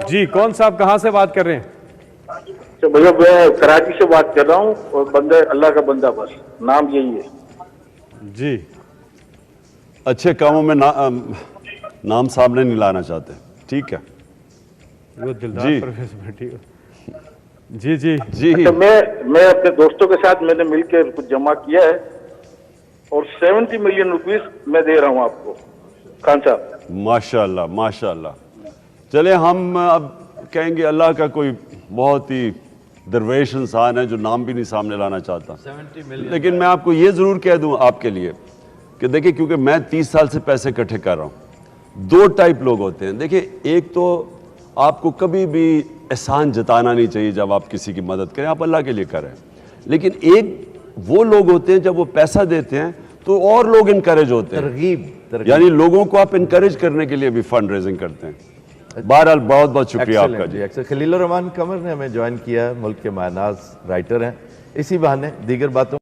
جی کون صاحب کہاں سے بات کر رہے ہیں؟ تو بھیا میں کراچی سے بات کر رہا ہوں اور بندہ اللہ کا بندہ بس نام یہی ہے. جی اچھے کاموں میں نام سامنے نہیں لانا چاہتے. ٹھیک ہے وہ دلدار جی پرویز بھٹی. جی جی جی اچھا میں اپنے دوستوں کے ساتھ میں نے مل کے کچھ جمع کیا ہے اور 70 ملین روپیز میں دے رہا ہوں آپ کو خان صاحب. ماشاء اللہ ماشاء اللہ. چلے ہم اب کہیں گے اللہ کا کوئی بہت ہی درویش انسان ہے جو نام بھی نہیں سامنے لانا چاہتا. لیکن میں آپ کو یہ ضرور کہہ دوں آپ کے لیے کہ دیکھیں کیونکہ میں 30 سال سے پیسے اکٹھے کر رہا ہوں. دو ٹائپ لوگ ہوتے ہیں. دیکھیں ایک تو آپ کو کبھی بھی احسان جتانا نہیں چاہیے جب آپ کسی کی مدد کریں, آپ اللہ کے لیے کریں. لیکن ایک وہ لوگ ہوتے ہیں جب وہ پیسہ دیتے ہیں تو اور لوگ انکریج ہوتے ہیں, ترغیب یعنی لوگوں کو آپ انکریج کرنے کے لیے بھی فنڈ ریزنگ کرتے ہیں. بہرحال بہت بہت شکریہ آپ کا. جی خلیل الرحمان قمر نے ہمیں جوائن کیا, ملک کے مایناز رائٹر ہیں. اسی بہانے دیگر باتوں